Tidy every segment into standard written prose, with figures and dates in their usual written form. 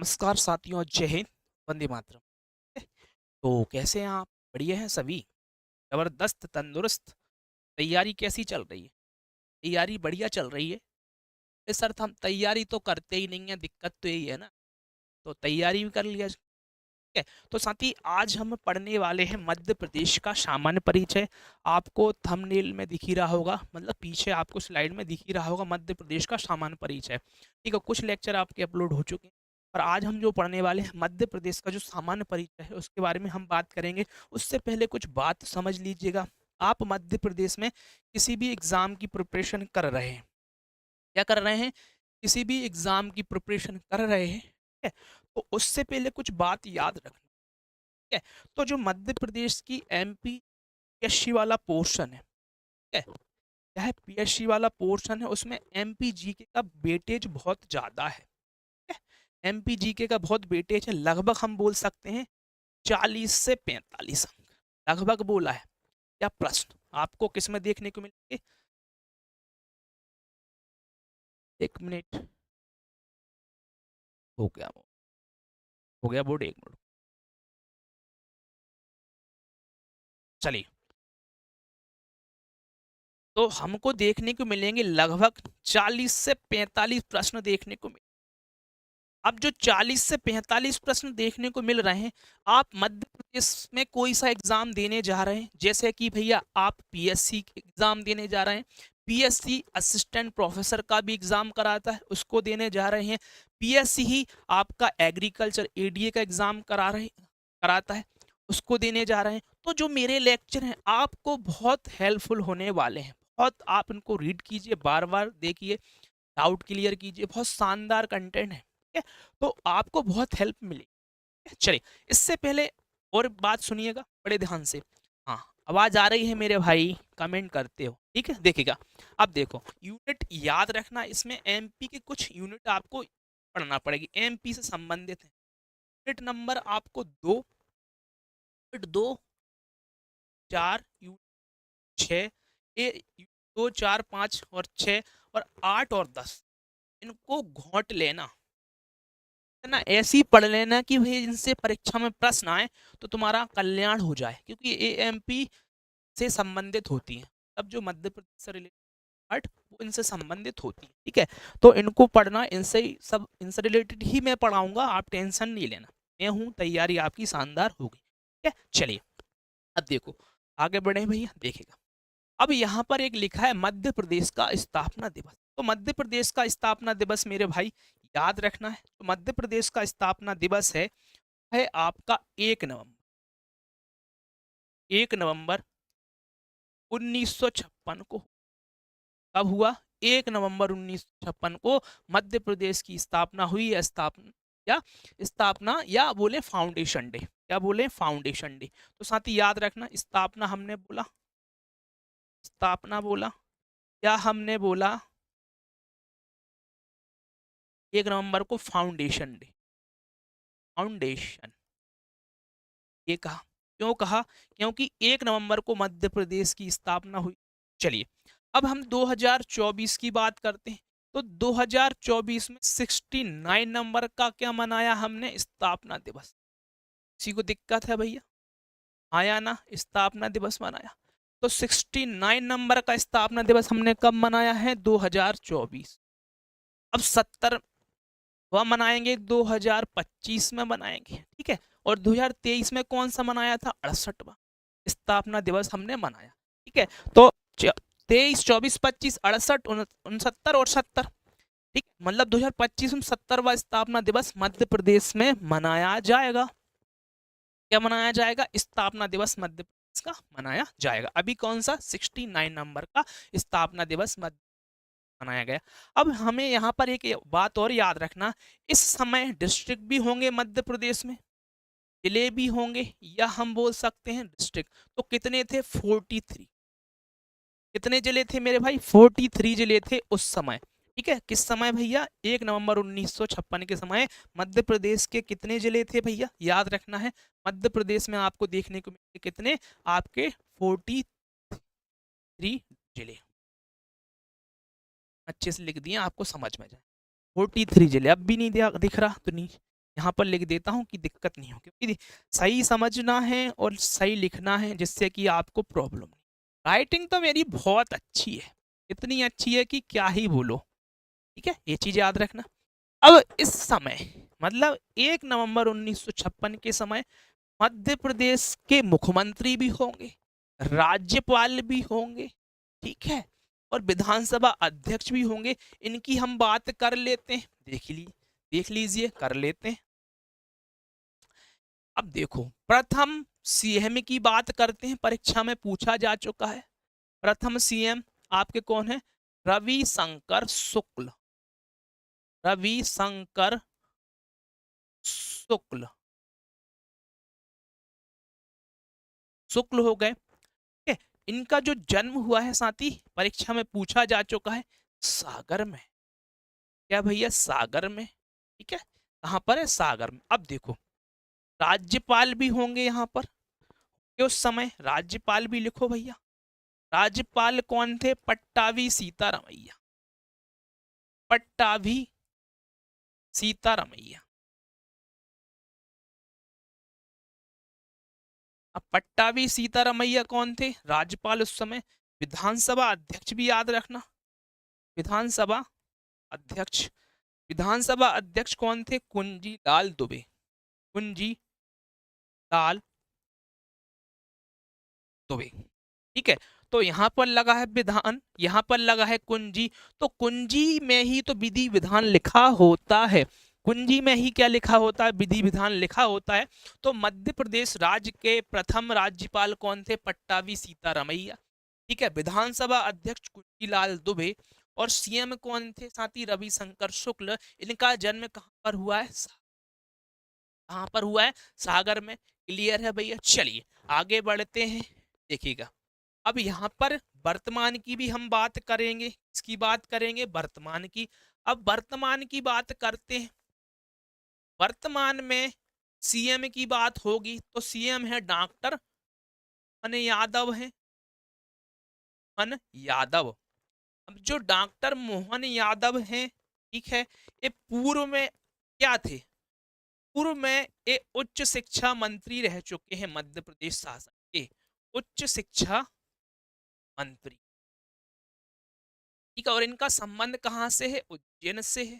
नमस्कार साथियों, जय हिंद, वंदे मातरम। तो कैसे हैं आप? बढ़िया हैं सभी? जबरदस्त, तंदुरुस्त। तैयारी कैसी चल रही है? तैयारी बढ़िया चल रही है। इस अर्थ हम तैयारी तो करते ही नहीं है, दिक्कत तो यही है ना। तो तैयारी भी कर लिया, ठीक है। तो साथी, आज हम पढ़ने वाले हैं मध्य प्रदेश का सामान्य परिचय। आपको थंबनेल में दिख ही रहा होगा, मतलब पीछे आपको स्लाइड में दिख ही रहा होगा, मध्य प्रदेश का सामान्य परिचय। ठीक है, कुछ लेक्चर आपके अपलोड हो चुके हैं, और आज हम जो पढ़ने वाले हैं मध्य प्रदेश का जो सामान्य परिचय है उसके बारे में हम बात करेंगे। उससे पहले कुछ बात समझ लीजिएगा। आप मध्य प्रदेश में किसी भी एग्जाम की प्रिपरेशन कर रहे हैं, क्या कर रहे हैं? किसी भी एग्जाम की प्रिपरेशन कर रहे हैं, ठीक है, तो उससे पहले कुछ बात याद रखना, ठीक है। तो जो मध्य प्रदेश की एमपी पीएससी वाला पोर्शन है, ठीक है, यह पीएससी वाला पोर्शन है, उसमें एमपी जीके का वेटेज बहुत ज्यादा है। एमपी जीके का बहुत वेटेज है, लगभग हम बोल सकते हैं 40 से 45 अंक लगभग बोला है। क्या प्रश्न आपको किस में देखने को मिलेंगे? एक मिनट, हो गया हो गया बोर्ड, एक मिनट, चलिए। तो हमको देखने को मिलेंगे लगभग 40 से 45 प्रश्न देखने को मिले। अब जो 40 से 45 प्रश्न देखने को मिल रहे हैं, आप मध्य प्रदेश में कोई सा एग्जाम देने जा रहे हैं, जैसे कि भैया आप पीएससी एग्जाम देने जा रहे हैं, पीएससी असिस्टेंट प्रोफेसर का भी एग्जाम कराता है, उसको देने जा रहे हैं। पीएससी ही आपका एग्रीकल्चर एडीए का एग्जाम कराता है, उसको देने जा रहे हैं। तो जो मेरे लेक्चर हैं आपको बहुत हेल्पफुल होने वाले हैं, बहुत। आप इनको रीड कीजिए, बार बार देखिए, डाउट क्लियर कीजिए, बहुत शानदार कंटेंट है, ठीक है। तो आपको बहुत हेल्प मिलेगी। चलिए, इससे पहले और बात सुनिएगा बड़े ध्यान से। हाँ, आवाज आ रही है मेरे भाई? कमेंट करते हो, ठीक है। देखिएगा, अब देखो, यूनिट याद रखना, इसमें एमपी के कुछ यूनिट आपको पढ़ना पड़ेगी, एमपी से संबंधित है। यूनिट नंबर आपको दो, यूनिट दो, चार, यूनिट छः, दो, चार, पाँच और छः और आठ और 10, इनको घोंट लेना है ना, ऐसे ही पढ़ लेना कि भाई इनसे परीक्षा में प्रश्न आए तो तुम्हारा कल्याण हो जाए, क्योंकि एएमपी से संबंधित होती है। अब जो मध्य प्रदेश से रिलेटेड पार्ट वो इनसे संबंधित होती है, ठीक है। तो इनको पढ़ना, इनसे ही सब, इनसे रिलेटेड ही मैं पढ़ाऊंगा, आप टेंशन नहीं लेना। मैं हूँ, तैयारी आपकी शानदार होगी, ठीक है। चलिए, अब देखो, आगे बढ़े भैया, देखेगा। अब यहाँ पर एक लिखा है मध्य प्रदेश का स्थापना दिवस। तो मध्य प्रदेश का स्थापना दिवस मेरे भाई याद रखना है। तो मध्य प्रदेश का स्थापना दिवस है आपका 1 नवंबर, 1 नवंबर 1956 को। कब हुआ? 1 नवंबर 1956 को मध्य प्रदेश की स्थापना हुई है। स्थापना या बोले फाउंडेशन डे, क्या बोले? Foundation day. तो साथ ही याद रखना, स्थापना हमने बोला, स्थापना बोला, क्या हमने बोला? 1 नवंबर को फाउंडेशन डे, फाउंडेशन, ये कहा। क्यों कहा? क्योंकि 1 नवंबर को मध्य प्रदेश की स्थापना हुई। चलिए, अब हम 2024 की बात करते हैं। तो 2024 में 69 नंबर का क्या मनाया हमने? स्थापना दिवस। किसी को दिक्कत है भैया? आया ना, स्थापना दिवस मनाया। तो 69 नंबर का स्थापना दिवस हमने कब मनाया है? 2024। अब 70 वह मनाएंगे 2025 में मनाएंगे, ठीक है। और 2023 में कौन सा मनाया था? 68वां स्थापना दिवस हमने मनाया, ठीक है। तो 23, 24, 25, 68, 69 और 70, ठीक, मतलब 2025 में 70वां स्थापना दिवस मध्य प्रदेश में मनाया जाएगा। क्या मनाया जाएगा? स्थापना दिवस मध्य प्रदेश का मनाया जाएगा। अभी कौन सा? 69 नंबर का स्थापना दिवस मनाया गया। अब हमें यहाँ पर एक बात और याद रखना, इस समय डिस्ट्रिक्ट भी होंगे मध्य प्रदेश में, जिले भी होंगे, या हम बोल सकते हैं डिस्ट्रिक्ट। तो कितने थे? 43। कितने जिले थे मेरे भाई? 43 जिले थे उस समय, ठीक है। किस समय भैया? 1 नवंबर 1956 के समय मध्य प्रदेश के कितने जिले थे भैया? याद रखना है, मध्य प्रदेश में आपको देखने को मिले कितने? आपके 43 जिले। अच्छे से लिख दिए, आपको समझ में जाए। 43 जिले। अब भी नहीं दिख रहा तो नहीं, यहाँ पर लिख देता हूँ कि दिक्कत नहीं हो, क्योंकि सही समझना है और सही लिखना है जिससे कि आपको प्रॉब्लम नहीं। राइटिंग तो मेरी बहुत अच्छी है, इतनी अच्छी है कि क्या ही बोलो। ठीक है, ये चीज याद रखना। अब इस समय मतलब 1 नवंबर 1956 के समय मध्य प्रदेश के मुख्यमंत्री भी होंगे, राज्यपाल भी होंगे, ठीक है, और विधानसभा अध्यक्ष भी होंगे। इनकी हम बात कर लेते हैं, देख लीजिए, कर लेते हैं। अब देखो, प्रथम सीएम की बात करते हैं, परीक्षा में पूछा जा चुका है। प्रथम सीएम आपके कौन है? रविशंकर शुक्ल। रविशंकर शुक्ल, शुक्ल हो गए। ठीक है, इनका जो जन्म हुआ है साथी, परीक्षा में पूछा जा चुका है, सागर में। क्या भैया? सागर में। ठीक है, कहां पर है? सागर में। अब देखो, राज्यपाल भी होंगे यहाँ पर कि उस समय, राज्यपाल भी लिखो भैया। राज्यपाल कौन थे? पट्टाभी सीतारामैया। पट्टाभी सीतारामैया। अब पट्टाभी सीतारामैया कौन थे? राज्यपाल उस समय। विधानसभा अध्यक्ष भी याद रखना, विधानसभा अध्यक्ष। विधानसभा अध्यक्ष कौन थे? कुंजी लाल दुबे। कुंजी लाल दुबे। ठीक है, तो यहाँ पर लगा है विधान, यहाँ पर लगा है कुंजी। तो कुंजी में ही तो विधि विधान लिखा होता है। कुंजी में ही क्या लिखा होता है? विधि विधान लिखा होता है। तो मध्य प्रदेश राज्य के प्रथम राज्यपाल कौन थे? पट्टाभी सीतारामैया। ठीक है, विधानसभा अध्यक्ष कुंजीलाल दुबे, और सीएम कौन थे साथी? रविशंकर शुक्ल। इनका जन्म कहाँ पर हुआ है? कहाँ पर हुआ है? सागर में। क्लियर है भैया? चलिए आगे बढ़ते हैं, देखिएगा। अब यहाँ पर वर्तमान की भी हम बात करेंगे। इसकी बात करेंगे वर्तमान की। अब वर्तमान की बात करते हैं। वर्तमान में सीएम की बात होगी तो सीएम है डॉक्टर मोहन यादव है। मोहन यादव। अब जो डॉक्टर मोहन यादव हैं, ठीक है, ये पूर्व में क्या थे? पूर्व में ये उच्च शिक्षा मंत्री रह चुके हैं मध्य प्रदेश शासन के। उच्च शिक्षा मंत्री। ठीक है, और इनका संबंध कहाँ से है? उज्जैन से है।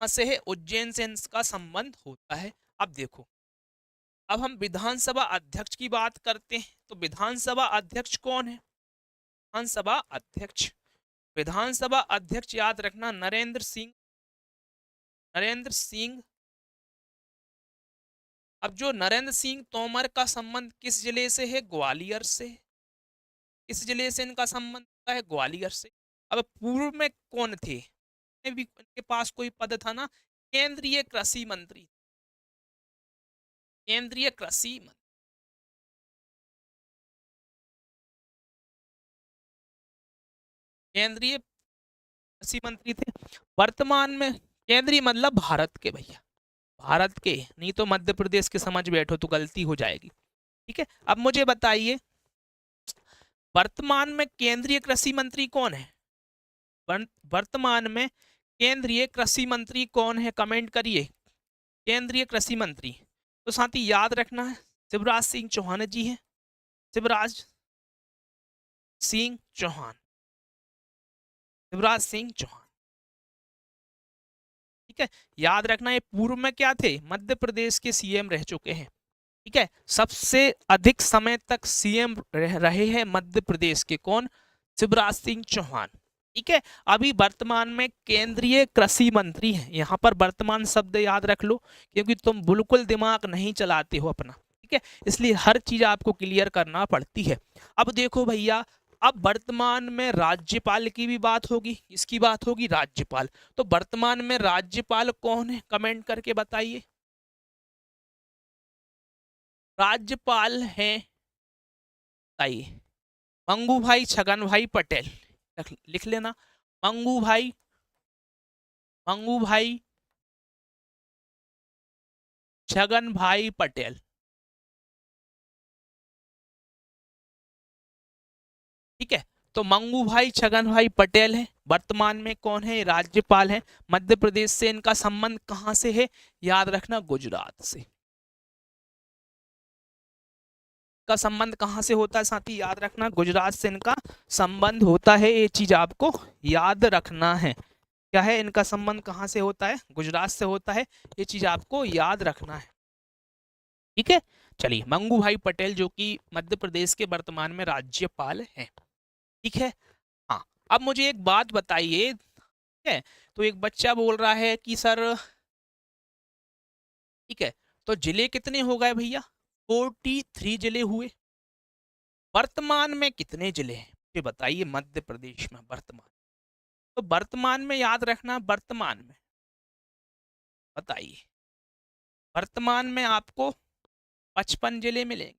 कहाँ से है? उज्जैन से इनका संबंध होता है। अब देखो, अब हम विधानसभा अध्यक्ष की बात करते हैं। तो विधानसभा अध्यक्ष कौन है? विधानसभा अध्यक्ष, विधानसभा अध्यक्ष याद रखना, नरेंद्र सिंह। नरेंद्र सिंह। अब जो नरेंद्र सिंह तोमर का संबंध किस जिले से है? ग्वालियर से। इस जिले से इनका संबंध होता है, ग्वालियर से। अब पूर्व में कौन थे? भी इनके पास कोई पद था ना, केंद्रीय कृषि मंत्री। केंद्रीय कृषि मंत्री, केंद्रीय कृषि मंत्री थे। वर्तमान में केंद्रीय मतलब भारत के भैया, भारत के, नहीं तो मध्य प्रदेश के समझ बैठो तो गलती हो जाएगी। ठीक है, अब मुझे बताइए, वर्तमान में केंद्रीय कृषि मंत्री कौन है? वर्तमान में केंद्रीय कृषि मंत्री कौन है? कमेंट करिए, केंद्रीय कृषि मंत्री। तो साथी याद रखना है, शिवराज सिंह चौहान जी हैं। शिवराज सिंह चौहान। शिवराज सिंह चौहान। ठीक है, याद रखना, ये पूर्व में क्या थे? मध्य प्रदेश के सीएम रह चुके हैं। ठीक है, सबसे अधिक समय तक सीएम रहे हैं मध्य प्रदेश के, कौन? शिवराज सिंह चौहान। ठीक है, अभी वर्तमान में केंद्रीय कृषि मंत्री हैं। यहाँ पर वर्तमान शब्द याद रख लो, क्योंकि तुम बिल्कुल दिमाग नहीं चलाते हो अपना। ठीक है, इसलिए हर चीज आपको क्लियर करना पड़ती है। अब देखो भैया, अब वर्तमान में राज्यपाल की भी बात होगी, इसकी बात होगी राज्यपाल। तो वर्तमान में राज्यपाल कौन है? कमेंट करके बताइए। राज्यपाल हैं, बताइए। मंगू भाई छगन भाई पटेल। लिख लेना, मंगू भाई, मंगू भाई छगन भाई पटेल। ठीक है, तो मंगू भाई छगन भाई पटेल है, वर्तमान में कौन है, राज्यपाल है। मध्य प्रदेश से इनका संबंध कहां से है, याद रखना गुजरात से। का संबंध कहां से होता है साथी, याद रखना गुजरात से इनका संबंध होता है, ये चीज आपको याद रखना है। क्या है, इनका संबंध कहां से होता है, गुजरात से होता है, ये चीज आपको याद रखना है। ठीक है, चलिए मंगू भाई पटेल जो कि मध्य प्रदेश के वर्तमान में राज्यपाल हैं। ठीक है, हाँ अब मुझे एक बात बताइए, ठीक है, तो एक बच्चा बोल रहा है कि सर, ठीक है, तो जिले कितने हो गए भैया, 43 जिले हुए। वर्तमान में कितने जिले हैं ये बताइए मध्य प्रदेश में वर्तमान। तो वर्तमान में याद रखना, वर्तमान में बताइए, वर्तमान में आपको 55 जिले मिलेंगे।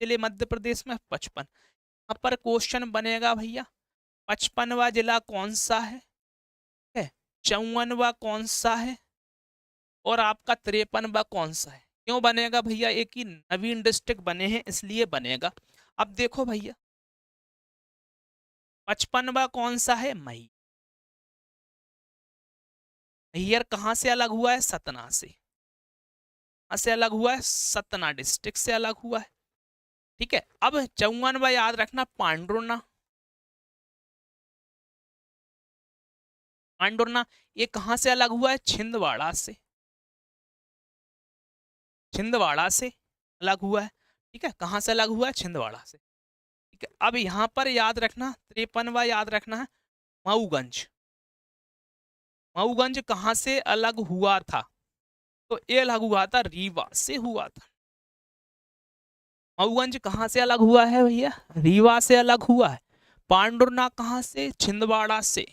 जिले मध्य प्रदेश में 55। यहाँ पर क्वेश्चन बनेगा भैया 55वां जिला कौन सा है, 54वां कौन सा है, और आपका 53वां कौन सा है। क्यों बनेगा भैया, एक ही नवीन डिस्ट्रिक्ट बने हैं इसलिए बनेगा। अब देखो भैया 55वां कौन सा है, मैहर कहाँ से अलग हुआ है, सतना से। कहाँ से अलग हुआ है, सतना डिस्ट्रिक्ट से अलग हुआ है। ठीक है, अब 54वां याद रखना पांडुरना। पांडुरना ये कहाँ से अलग हुआ है, छिंदवाड़ा से। छिंदवाड़ा से अलग हुआ है। ठीक है, कहाँ से अलग हुआ है, छिंदवाड़ा से। ठीक है, अब यहाँ पर याद रखना 53वां याद रखना है मऊगंज। मऊगंज कहाँ से अलग हुआ था, तो ये अलग हुआ था रीवा से हुआ था। मऊगंज कहाँ से अलग हुआ है भैया, रीवा से अलग हुआ है। पांडुरना कहाँ से, छिंदवाड़ा से।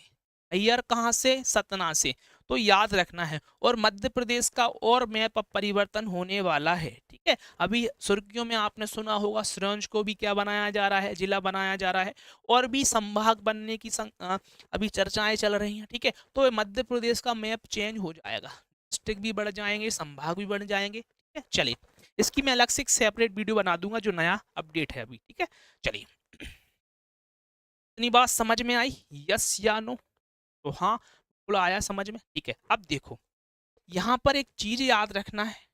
मैहर कहाँ से, सतना से। तो याद रखना है। और मध्य प्रदेश का और मैप अब परिवर्तन होने वाला है। ठीक है, अभी सुर्खियों में आपने सुना होगा सिरोंज को भी क्या बनाया जा रहा है, जिला बनाया जा रहा है, और भी संभाग बनने की अभी चर्चाएं चल रही हैं। ठीक है, तो मध्य प्रदेश का मैप चेंज हो जाएगा, डिस्ट्रिक्ट भी बढ़ जाएंगे, संभाग भी बढ़ जाएंगे। ठीक है, चलिए इसकी मैं अलग से एक सेपरेट वीडियो बना दूंगा जो नया अपडेट है अभी। ठीक है, चलिए इतनी बात समझ में आई, यस या नो, तो हाँ बोला आया समझ में। ठीक है, अब देखो यहाँ पर एक चीज याद रखना है।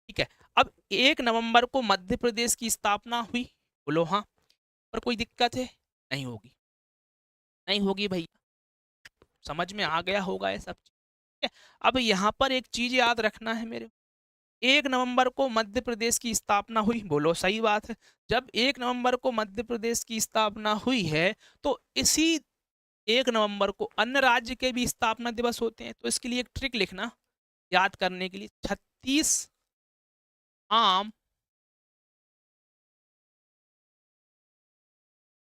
ठीक है, अब 1 नवंबर को मध्य प्रदेश की स्थापना हुई, बोलो हाँ, पर कोई दिक्कत है, नहीं होगी, नहीं होगी भैया, समझ में आ गया होगा ये सब। ठीक है, अब यहाँ पर एक चीज याद रखना है मेरे, 1 नवंबर को मध्य प्रदेश की स्थापना हुई, बोलो सही बात है। जब 1 नवंबर को मध्य प्रदेश की स्थापना हुई है, तो इसी 1 नवंबर को अन्य राज्य के भी स्थापना दिवस होते हैं। तो इसके लिए एक ट्रिक लिखना याद करने के लिए, 36 आम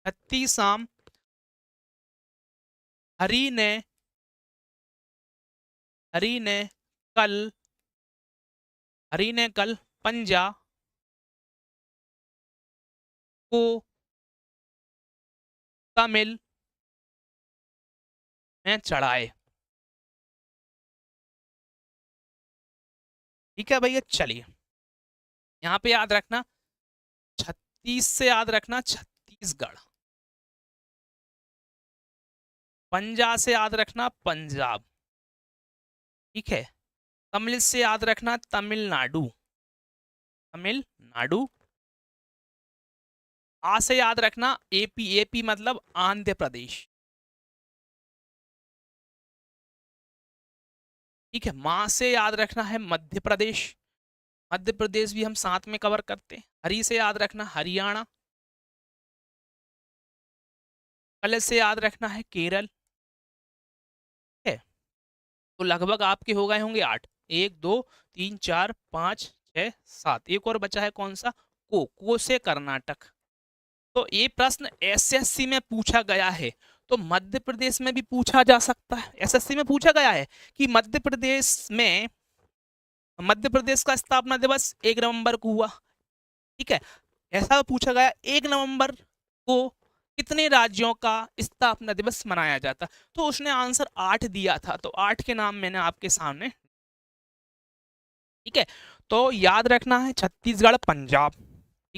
36 आम हरि ने हरि ने कल हरि ने कल पंजा को तमिल में चढ़ाए। ठीक है भैया, चलिए यहाँ पे याद रखना 36 से याद रखना छत्तीसगढ़, पंजा से याद रखना पंजाब। ठीक है, तमिल से याद रखना तमिलनाडु, तमिलनाडु। आ से याद रखना एपी, एपी मतलब आंध्र प्रदेश। ठीक है, मां से याद रखना है मध्य प्रदेश, मध्य प्रदेश भी हम साथ में कवर करते हैं। हरी से याद रखना हरियाणा, कल से याद रखना है केरल। ठीक है, तो लगभग आपके हो गए होंगे 8, 1 2 3 4 5 6 7, एक और बचा है कौन सा, को से कर्नाटक। तो ये प्रश्न एसएससी में पूछा गया है, तो मध्य प्रदेश में भी पूछा जा सकता है। एसएससी में पूछा गया है कि मध्य प्रदेश में, मध्य प्रदेश का स्थापना दिवस 1 नवंबर को हुआ। ठीक है, ऐसा पूछा गया 1 नवंबर को कितने राज्यों का स्थापना दिवस मनाया जाता, तो उसने आंसर 8 दिया था, तो 8 के नाम मैंने आपके सामने। ठीक है, तो याद रखना है छत्तीसगढ़ पंजाब।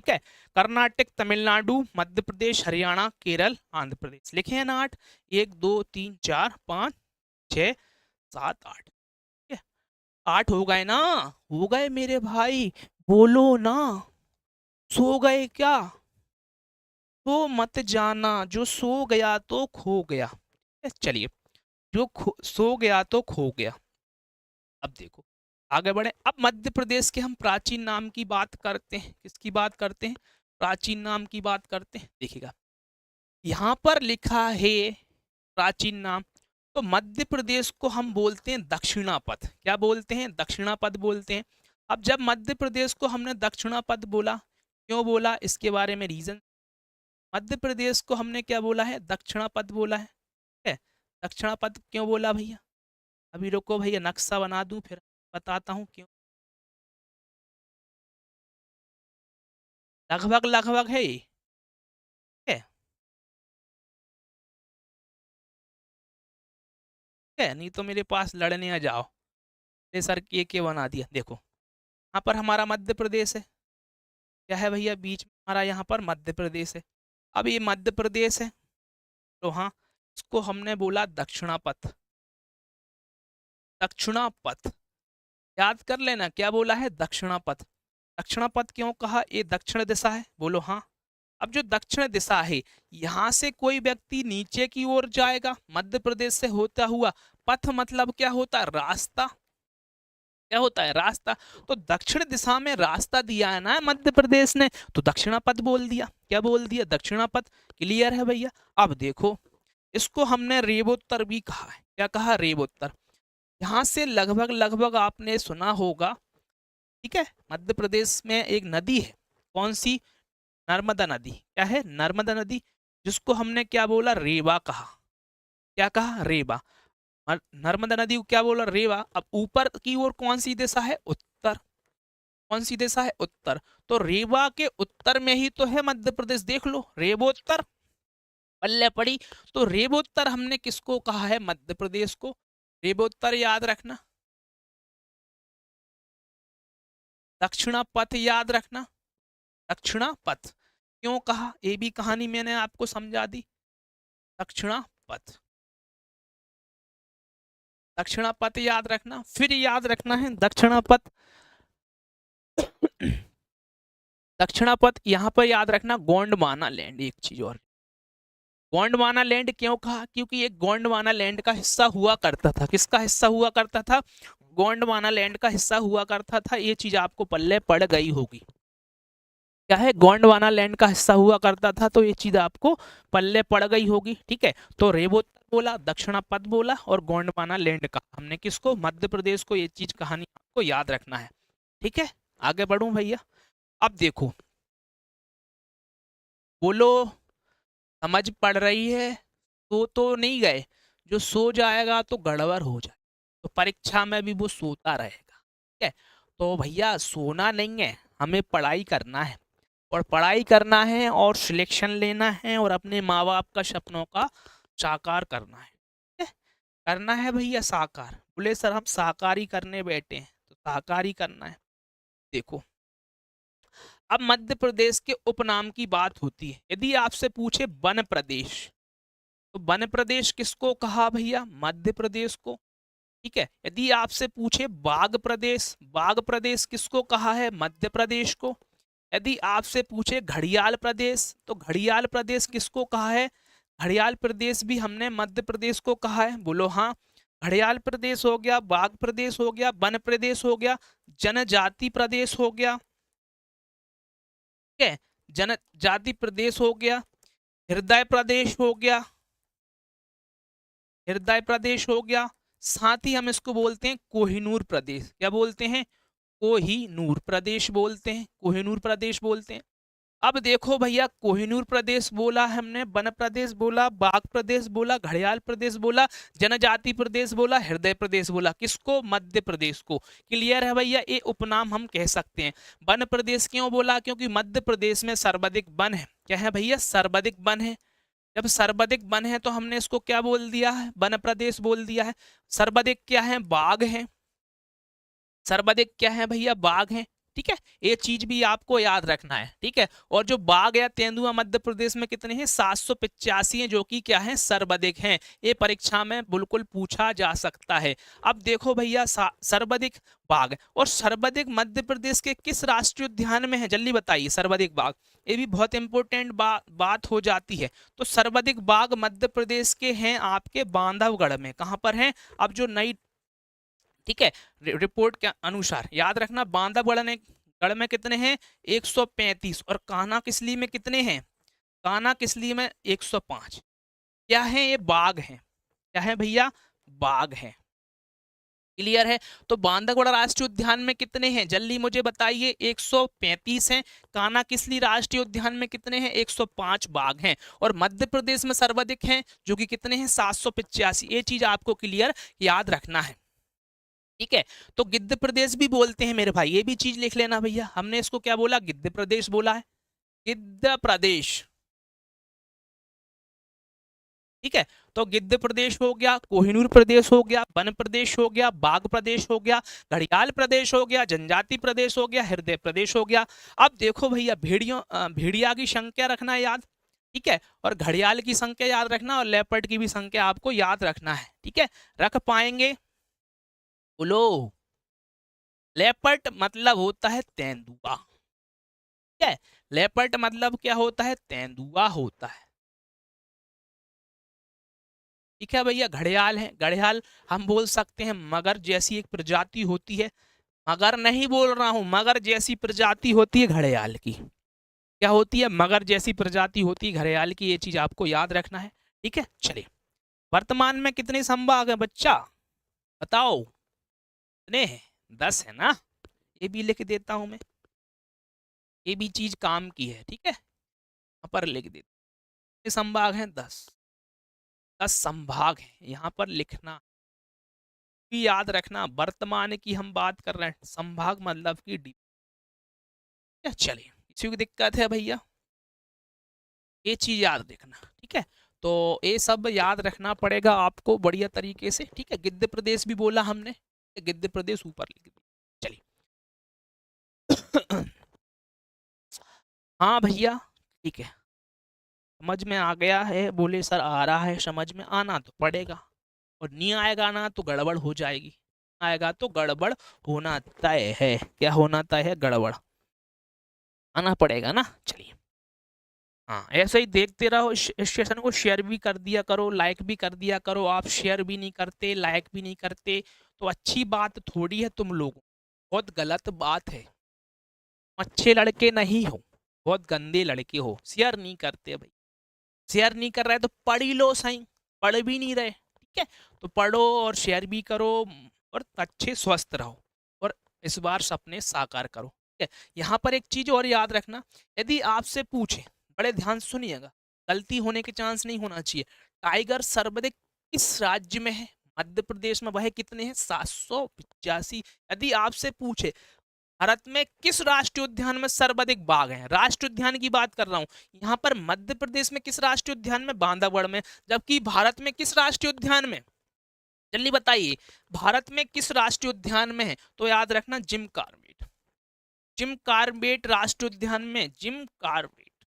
ठीक है। कर्नाटक, तमिलनाडु, मध्य प्रदेश, हरियाणा, केरल, आंध्र प्रदेश। लिखे हैं ना 8? 1 2 3 4 5 6 7 8। ठीक है, 8 हो गए ना? हो गए मेरे भाई, बोलो ना। सो गए क्या? तो मत जाना, जो सो गया तो खो गया। चलिए, जो सो गया तो खो गया। अब देखो, आगे बढ़े। अब मध्य प्रदेश के हम प्राचीन नाम की बात करते हैं। किसकी बात करते हैं? प्राचीन नाम की बात करते हैं। देखिएगा, यहाँ पर लिखा है प्राचीन नाम। तो मध्य प्रदेश को हम बोलते हैं दक्षिणापथ। क्या बोलते हैं? दक्षिणापथ बोलते हैं। अब जब मध्य प्रदेश को हमने दक्षिणापथ बोला, क्यों बोला, इसके बारे में रीजन। मध्य प्रदेश को हमने क्या बोला है? दक्षिणापथ बोला है। ठीक है, दक्षिणापथ क्यों बोला भैया? अभी रुको भैया, नक्शा बना दूं फिर बताता हूँ क्यों। लगभग लगभग है ये। ठीक है, ठीक है, नहीं तो मेरे पास लड़ने आ जाओ। ये सर के बना दिया। देखो, यहाँ पर हमारा मध्य प्रदेश है। क्या है भैया? बीच में हमारा यहाँ पर मध्य प्रदेश है। अब ये मध्य प्रदेश है, तो हाँ, इसको हमने बोला दक्षिणापथ। दक्षिणापथ याद कर लेना, क्या बोला है? दक्षिणापथ। दक्षिणापथ क्यों कहा? ये दक्षिण दिशा है, बोलो हाँ। अब जो दक्षिण दिशा है, यहां से कोई व्यक्ति नीचे की ओर जाएगा मध्य प्रदेश से होता हुआ। पथ मतलब क्या होता है? रास्ता। क्या होता है? रास्ता। तो दक्षिण दिशा में रास्ता दिया है ना मध्य प्रदेश ने, तो दक्षिणापथ बोल दिया। क्या बोल दिया? दक्षिणापथ। क्लियर है भैया? अब देखो, इसको हमने रेवोत्तर भी कहा है। क्या कहा? रेवोत्तर। यहाँ से लगभग लगभग आपने सुना होगा, ठीक है, मध्य प्रदेश में एक नदी है। कौन सी? नर्मदा नदी। क्या है? नर्मदा नदी, जिसको हमने क्या बोला? रेवा कहा। क्या कहा? रेवा। नर्मदा नदी को क्या बोला? रेवा। अब ऊपर की ओर कौन सी दिशा है? उत्तर। कौन सी दिशा है? उत्तर। तो रेवा के उत्तर में ही तो है मध्य प्रदेश। देख लो, रेवोत्तर पल्ले पड़ी। तो रेवोत्तर हमने किसको कहा है? मध्य प्रदेश को। रेवोत्तर याद रखना, दक्षिणापथ याद रखना। दक्षिणापथ क्यों कहा, ये भी कहानी मैंने आपको समझा दी। दक्षिणापथ, दक्षिणापथ याद रखना। फिर याद रखना है दक्षिणापथ। दक्षिणापथ यहाँ पर याद रखना गोंडवाना लैंड। एक चीज और, गोंडवाना लैंड क्यों कहा? क्योंकि एक गोंडवाना लैंड का हिस्सा हुआ करता था। किसका हिस्सा हुआ करता था? गोंडवाना लैंड का हिस्सा हुआ करता था। ये चीज आपको पल्ले पड़ गई होगी। क्या है? गोंडवाना लैंड का हिस्सा हुआ करता था, तो ये चीज आपको पल्ले पड़ गई होगी। ठीक है, तो रेवोत्तर बोला, दक्षिणापथ बोला और गोंडवाना लैंड का हमने किसको? मध्य प्रदेश को। ये चीज कहानी आपको याद रखना है। ठीक है, आगे बढ़ूं भैया। अब देखो, बोलो, समझ पड़ रही है? तो नहीं गए, जो सो जाएगा तो गड़बड़ हो जाए, तो परीक्षा में भी वो सोता रहेगा। ठीक है, तो भैया सोना नहीं है, हमें पढ़ाई करना है। और पढ़ाई करना है और सिलेक्शन लेना है और अपने माँ बाप का सपनों का साकार करना है। ठीक है? करना है भैया साकार। बोले सर हम साकार ही करने बैठे हैं, तो साकार ही करना है। देखो, अब मध्य प्रदेश के उपनाम की बात होती है। यदि आपसे पूछे वन प्रदेश, तो वन प्रदेश किसको कहा भैया? मध्य प्रदेश को। ठीक है, यदि आपसे पूछे बाघ प्रदेश, बाघ प्रदेश किसको कहा है? मध्य प्रदेश को। यदि आपसे पूछे घड़ियाल प्रदेश, तो घड़ियाल प्रदेश किसको कहा है? घड़ियाल प्रदेश भी हमने मध्य प्रदेश को कहा है, बोलो हाँ। घड़ियाल प्रदेश हो गया, बाघ प्रदेश हो गया, वन प्रदेश हो गया, जनजाति प्रदेश हो गया। ठीक है, जनजाति प्रदेश हो गया, हृदय प्रदेश हो गया, हृदय प्रदेश हो गया। साथ ही हम इसको बोलते हैं कोहिनूर प्रदेश। क्या बोलते हैं? कोहिनूर प्रदेश बोलते हैं, कोहिनूर प्रदेश बोलते हैं। अब देखो भैया, कोहिनूर प्रदेश बोला हमने, वन प्रदेश बोला, बाघ प्रदेश बोला, घड़ियाल प्रदेश बोला, जनजाति प्रदेश बोला, हृदय प्रदेश बोला। किसको? मध्य प्रदेश को। क्लियर है भैया? ये उपनाम हम कह सकते हैं। वन प्रदेश क्यों बोला? क्योंकि मध्य प्रदेश में सर्वाधिक वन है। क्या है भैया? सर्वाधिक वन है। जब सर्वाधिक वन है तो हमने इसको क्या बोल दिया है? वन प्रदेश बोल दिया है। सर्वाधिक क्या है? बाघ है। सर्वाधिक क्या है भैया? बाघ है। ठीक है, ये चीज भी आपको याद रखना है। ठीक है, और जो बाघ या तेंदुआ मध्य प्रदेश में कितने हैं, 785 हैं, जो कि क्या है, सर्वाधिक हैं। ये परीक्षा में बिल्कुल पूछा जा सकता है। अब देखो भैया, सर्वाधिक बाघ और सर्वाधिक मध्य प्रदेश के किस राष्ट्रीय उद्यान में है, जल्दी बताइए। सर्वाधिक बाघ, ये भी बहुत इंपॉर्टेंट बात हो जाती है। तो सर्वाधिक बाघ मध्य प्रदेश के हैं आपके बांधवगढ़ में। कहां पर हैं, अब जो नई, ठीक है, रिपोर्ट के अनुसार याद रखना, बांधवगढ़ ने गढ़ में कितने हैं, 135, और कान्हा किसली में कितने हैं, कान्हा किसली में 105। क्या है, ये बाघ हैं। क्या है भैया, बाघ हैं। क्लियर है। तो बांधवगढ़ राष्ट्रीय उद्यान में कितने हैं, जल्दी मुझे बताइए। 135 हैं। कान्हा किसली राष्ट्रीय उद्यान में कितने हैं, 105 बाघ हैं। और मध्य प्रदेश में सर्वाधिक हैं, जो कि कितने हैं, 785। ये चीज आपको क्लियर याद रखना है। ठीक है, तो गिद्ध प्रदेश भी बोलते हैं मेरे भाई, ये भी चीज लिख लेना भैया। हमने इसको क्या बोला, गिद्ध प्रदेश बोला है, गिद्ध प्रदेश। ठीक है, तो गिद्ध प्रदेश हो गया, कोहिनूर प्रदेश हो गया, वन प्रदेश हो गया, बाघ प्रदेश हो गया, घड़ियाल प्रदेश हो गया, जनजाति प्रदेश हो गया, हृदय प्रदेश हो गया। अब देखो भैया, भेड़िया की संख्या रखना है याद। ठीक है, और घड़ियाल की संख्या याद रखना, और लेपर्ड की भी संख्या आपको याद रखना है। ठीक है, रख पाएंगे, बोलो। लेपर्ड मतलब होता है तेंदुआ। ठीक है, लेपर्ड मतलब क्या होता है, तेंदुआ होता है। ठीक है भैया, घड़ियाल है, घड़ियाल हम बोल सकते हैं मगर जैसी एक प्रजाति होती है। मगर नहीं बोल रहा हूं, मगर जैसी प्रजाति होती है घड़ियाल की। क्या होती है, मगर जैसी प्रजाति होती है घड़ियाल की। ये चीज आपको याद रखना है। ठीक है, चलिए। वर्तमान में कितने संभाग है बच्चा, बताओ कितने हैं, 10 है ना। ये भी लिख देता हूं मैं, ये भी चीज काम की है। ठीक है, यहाँ पर लिख देता हूं। कितने संभाग हैं, 10। 10 संभाग हैं, यहाँ पर लिखना भी याद रखना। वर्तमान की हम बात कर रहे हैं, संभाग मतलब की डी। चलिए, किसी को दिक्कत है भैया, ये चीज याद रखना। ठीक है, तो ये सब याद रखना पड़ेगा आपको बढ़िया तरीके से। ठीक है, गिद्ध प्रदेश भी बोला हमने, गिद्ध प्रदेश ऊपर लिख दिया। चलिए। हाँ भैया, ठीक है, समझ में आ गया है, बोले सर आ रहा है समझ में, आना तो पड़ेगा, और नहीं आएगा ना तो गड़बड़ हो जाएगी। आएगा तो गड़बड़ होना तय है। क्या होना तय है, गड़बड़, आना पड़ेगा ना। चलिए, हाँ, ऐसे ही देखते रहो। इस सेशन को शेयर भी कर दिया करो, लाइक भी कर दिया करो। आप शेयर भी नहीं करते, लाइक भी नहीं करते, तो अच्छी बात थोड़ी है तुम लोग, बहुत गलत बात है। अच्छे लड़के नहीं हो, बहुत गंदे लड़के हो, शेयर नहीं करते भाई। शेयर नहीं कर रहे तो पढ़ ही लो सही, पढ़ भी नहीं रहे। ठीक है, तो पढ़ो और शेयर भी करो, और अच्छे स्वस्थ रहो, और इस बार सपने साकार करो। ठीक है, यहाँ पर एक चीज और याद रखना, यदि आपसे पूछे, बड़े ध्यान से सुनिएगा, गलती होने के चांस नहीं होना चाहिए। टाइगर सर्वाधिक किस राज्य में है, मध्य प्रदेश में, वह कितने हैं, 785। यदि आपसे पूछे भारत में किस राष्ट्रीय उद्यान में सर्वाधिक बाघ हैं, राष्ट्रीय उद्यान की बात कर रहा हूं, यहां पर मध्य प्रदेश में किस राष्ट्रीय उद्यान में, बांधवगढ़ में। जबकि भारत में किस राष्ट्रीय उद्यान में, जल्दी बताइए, भारत में किस राष्ट्रीय उद्यान में है, तो याद रखना जिम कार्बेट। जिम कार्बेट राष्ट्रीय उद्यान में, जिम कार्बेट,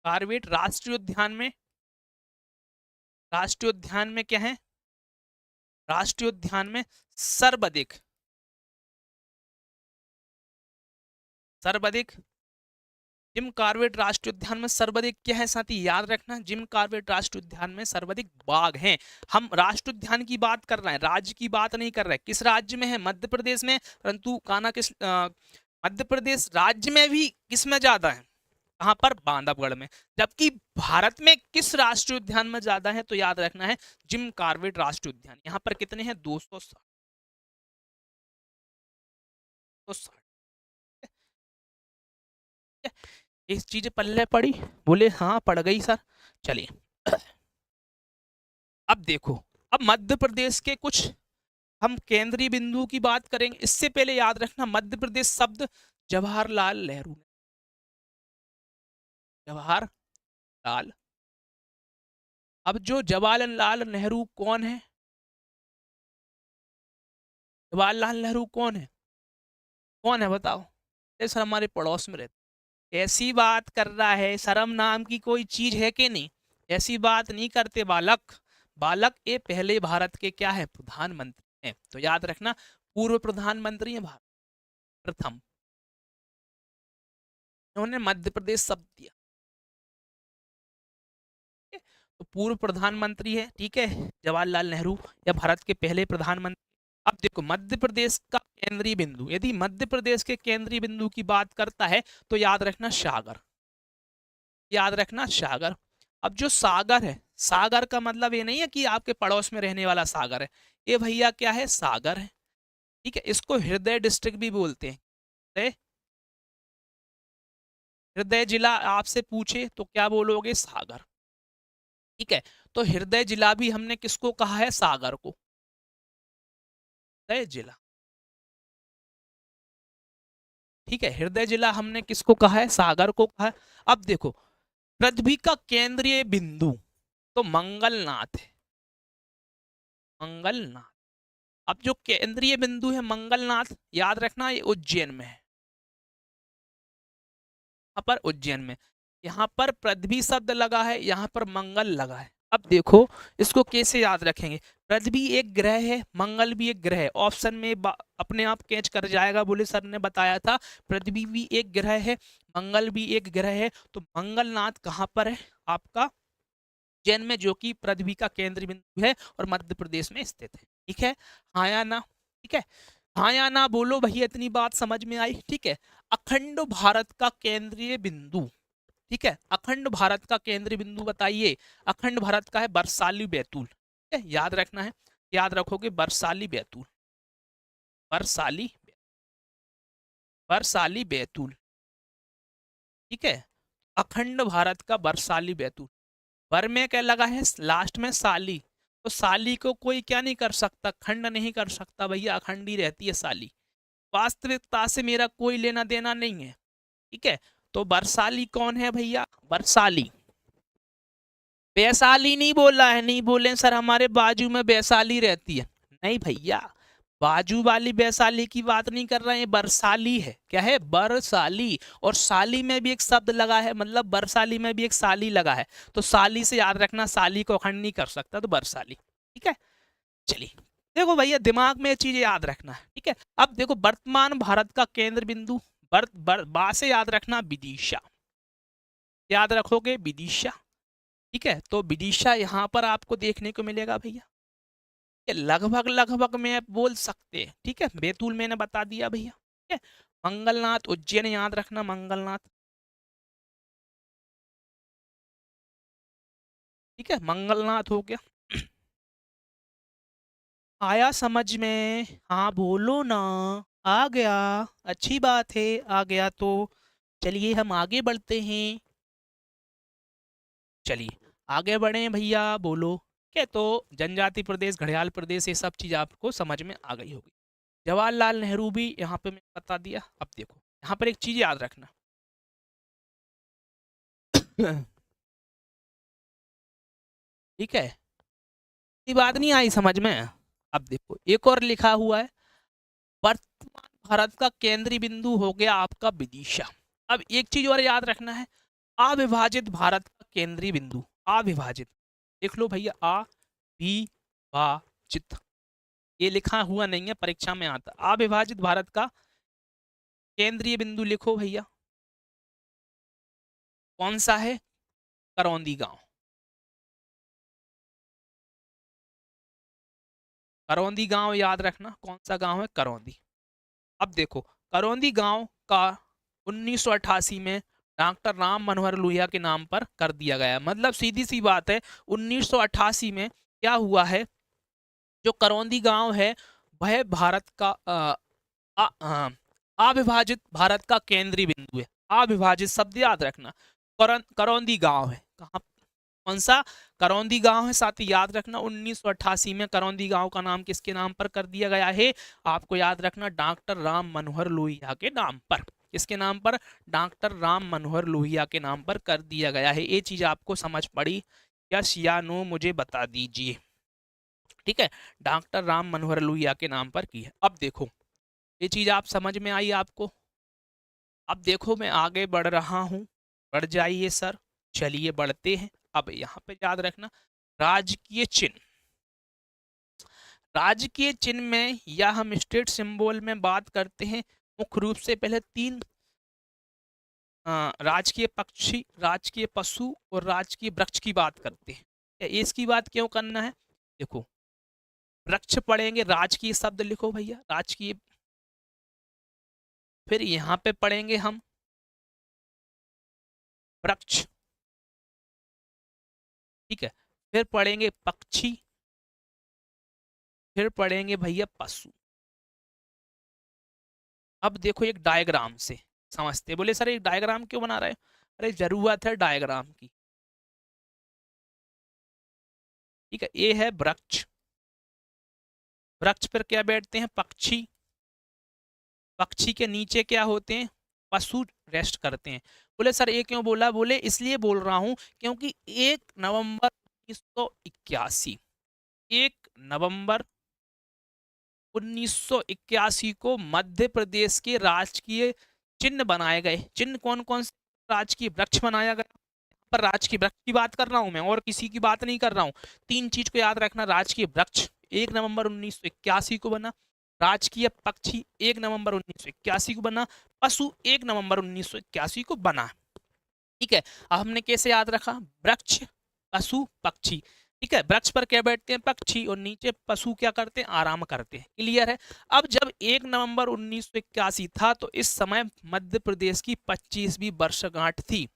कार्बेट राष्ट्रीय उद्यान में, राष्ट्रीय उद्यान में क्या है, राष्ट्रीय उद्यान में सर्वाधिक, सर्वाधिक जिम कॉर्बेट राष्ट्रीय उद्यान में सर्वाधिक क्या है साथी, याद रखना, जिम कॉर्बेट राष्ट्रीय उद्यान में सर्वाधिक बाघ हैं। हम राष्ट्रीय उद्यान की बात कर रहे हैं, राज्य की बात नहीं कर रहे। किस राज्य में है, मध्य प्रदेश में, परंतु कान्हा किस मध्य प्रदेश राज्य में भी किस में ज्यादा है, कहां पर, बांधवगढ़ में। जबकि भारत में किस राष्ट्रीय उद्यान में ज्यादा है, तो याद रखना है जिम कॉर्बेट राष्ट्रीय उद्यान। यहाँ पर कितने हैं, 260। इस चीज पल्ले पड़ी, बोले हाँ पड़ गई सर। चलिए, अब देखो, अब मध्य प्रदेश के कुछ हम केंद्रीय बिंदु की बात करेंगे। इससे पहले याद रखना, मध्य प्रदेश शब्द जवाहरलाल नेहरू ने, जवाहरलाल। अब जो जवाहरलाल नेहरू कौन है, जवाहरलाल नेहरू कौन है? कौन है बताओ? ये सर हमारे पड़ोस में रहते। ऐसी बात कर रहा है, शर्म नाम की कोई चीज है कि नहीं? ऐसी बात नहीं करते बालक। बालक ये पहले भारत के क्या है? प्रधानमंत्री हैं। तो याद रखना, पूर्व प्रधानमंत्री है भारत प्रथम। उन्होंने मध्य प्रदेश शब्द दिया। ठीक है? तो पूर्व प्रधानमंत्री है, ठीक है, जवाहरलाल नेहरू, या भारत के पहले प्रधानमंत्री। अब देखो मध्य प्रदेश का केंद्रीय बिंदु, यदि मध्य प्रदेश के केंद्रीय बिंदु की बात करता है तो याद रखना सागर, याद रखना सागर। अब जो सागर है, सागर का मतलब ये नहीं है कि आपके पड़ोस में रहने वाला सागर है, ये भैया क्या है? सागर है। ठीक है, इसको हृदय डिस्ट्रिक्ट भी बोलते हैं। हृदय, हृदय जिला आपसे पूछे तो क्या बोलोगे? सागर। ठीक है, तो हृदय जिला भी हमने किसको कहा है? सागर को, हृदय जिला। ठीक है, हृदय जिला हमने किसको कहा है? सागर को कहा है। अब देखो पृथ्वी का केंद्रीय बिंदु तो मंगलनाथ है, मंगलनाथ। अब जो केंद्रीय बिंदु है मंगलनाथ, याद रखना ये उज्जैन में है, यहाँ पर उज्जैन में। यहाँ पर पृथ्वी शब्द लगा है, यहाँ पर मंगल लगा है। अब देखो इसको कैसे याद रखेंगे? पृथ्वी एक ग्रह है, मंगल भी एक ग्रह है। ऑप्शन में अपने आप कैच कर जाएगा, बोले सर ने बताया था पृथ्वी भी एक ग्रह है, मंगल भी एक ग्रह है। तो मंगलनाथ कहाँ पर है? आपका उज्जैन में, जो कि पृथ्वी का केंद्र बिंदु है और मध्य प्रदेश में स्थित है। ठीक है, हाँ या ना? ठीक है, हाँ या ना बोलो भैया, इतनी बात समझ में आई? ठीक है, अखंड भारत का केंद्रीय बिंदु, ठीक है, अखंड भारत का केंद्रीय बिंदु बताइए। अखंड भारत का है बरसाली बैतूल। ठीक है, याद रखना है, याद रखोगे बरसाली बैतूल, बरसाली, बरसाली बैतूल। ठीक है, अखंड भारत का बरसाली बैतूल। बर में क्या लगा है? लास्ट में साली। तो साली को कोई क्या नहीं कर सकता? खंड नहीं कर सकता भैया, अखंड ही रहती है साली। वास्तविकता से मेरा कोई लेना देना नहीं है। ठीक है, तो बरसाली कौन है भैया? बरसाली, वैशाली नहीं बोला है, नहीं बोले सर हमारे बाजू में वैशाली रहती है। नहीं भैया, बाजू वाली वैशाली की बात नहीं कर रहे हैं, बरसाली है। क्या है? बरसाली। और साली में भी एक शब्द लगा है, मतलब बरसाली में भी एक साली लगा है। तो साली से याद रखना, साली को अखंड नहीं कर सकता, तो बरसाली। ठीक है, चलिए देखो भैया दिमाग में ये चीजें याद रखना है। ठीक है, अब देखो वर्तमान भारत का केंद्र बिंदु, बा से याद रखना विदिशा, याद रखोगे विदिशा। ठीक है, तो विदिशा यहाँ पर आपको देखने को मिलेगा भैया। ये लगभग लगभग में आप बोल सकते हैं। ठीक है, बैतूल मैंने बता दिया भैया। ठीक है, मंगलनाथ उज्जैन, याद रखना मंगलनाथ। ठीक है, मंगलनाथ हो गया। आया समझ में? हाँ बोलो ना। आ गया, अच्छी बात है, आ गया तो चलिए हम आगे बढ़ते हैं। चलिए आगे बढ़े भैया, बोलो। क्या तो जनजाति प्रदेश, घड़ियाल प्रदेश, ये सब चीज आपको समझ में आ गई होगी। जवाहरलाल नेहरू भी यहाँ पे मैंने बता दिया। अब देखो यहाँ पर एक चीज याद रखना। ठीक है, ये बात नहीं आई समझ में? अब देखो एक और लिखा हुआ है, वर्तमान भारत का केंद्रीय बिंदु हो गया आपका विदिशा। अब एक चीज और याद रखना है, अविभाजित भारत का केंद्रीय बिंदु, अविभाजित, देख लो भैया, अविभाजित, ये लिखा हुआ नहीं है, परीक्षा में आता। अविभाजित भारत का केंद्रीय बिंदु लिखो भैया, कौन सा है? करौंदी गांव, करौंदी गांव याद रखना, कौन सा गांव है? करौंदी। अब देखो करौंदी गांव का 1988 में डॉक्टर राम मनोहर लोहिया के नाम पर कर दिया गया। मतलब सीधी सी बात है, 1988 में क्या हुआ है, जो करौंदी गांव है वह भारत का अविभाजित भारत का केंद्रीय बिंदु है। अविभाजित शब्द याद रखना, करौंदी गांव है। कहाँ? कौन सा? करौंदी गांव है। साथ ही याद रखना 1988 में करौंदी गांव का नाम किसके नाम पर कर दिया गया है? आपको याद रखना डॉक्टर राम मनोहर लोहिया के नाम पर। किसके नाम पर? डॉक्टर राम मनोहर लोहिया के नाम पर कर दिया गया है। ये चीज आपको समझ पड़ी? यस या नो मुझे बता दीजिए। ठीक है, डॉक्टर राम मनोहर लोहिया के नाम पर की है। अब देखो ये चीज आप समझ में आई आपको। अब देखो मैं आगे बढ़ रहा हूं, बढ़ जाइए सर, चलिए बढ़ते हैं। अब यहाँ पे याद रखना राजकीय चिन्ह, राजकीय चिन्ह में या हम स्टेट सिंबल में बात करते हैं मुख्य रूप से पहले तीन, राजकीय पक्षी, राजकीय पशु और राजकीय वृक्ष की बात करते हैं। इसकी बात क्यों करना है, देखो वृक्ष पढ़ेंगे, राजकीय शब्द लिखो भैया, राजकीय, फिर यहाँ पे पढ़ेंगे हम वृक्ष, ठीक है, फिर पढ़ेंगे पक्षी, फिर पढ़ेंगे भैया पशु। अब देखो एक डायग्राम से समझते, बोले सर एक डायग्राम क्यों बना रहे हैं, अरे जरूरत है डायग्राम की, ठीक है। ये है वृक्ष, वृक्ष पर क्या बैठते हैं पक्षी, पक्षी के नीचे क्या होते हैं पशु रेस्ट करते हैं। बोले सर ये क्यों बोला, बोले इसलिए बोल रहा हूं क्योंकि 1 नवंबर 1981, 1 नवंबर 1981 को मध्य प्रदेश के राजकीय चिन्ह बनाए गए। चिन्ह कौन कौन से, राजकीय वृक्ष बनाया गया, पर राजकीय वृक्ष की बात कर रहा हूं मैं और किसी की बात नहीं कर रहा हूं। तीन चीज को याद रखना, राजकीय वृक्ष 1 नवंबर 1981 को बना, राजकीय पक्षी 1 नवंबर 1981 को बना, पशु 1 नवंबर 1981 को बना, ठीक है। अब हमने कैसे याद रखा, वृक्ष पशु पक्षी, ठीक है, वृक्ष पर क्या बैठते हैं पक्षी और नीचे पशु क्या करते हैं आराम करते हैं, क्लियर है। अब जब 1 नवंबर 1981 था तो इस समय मध्य प्रदेश की 25वीं वर्षगांठ थी,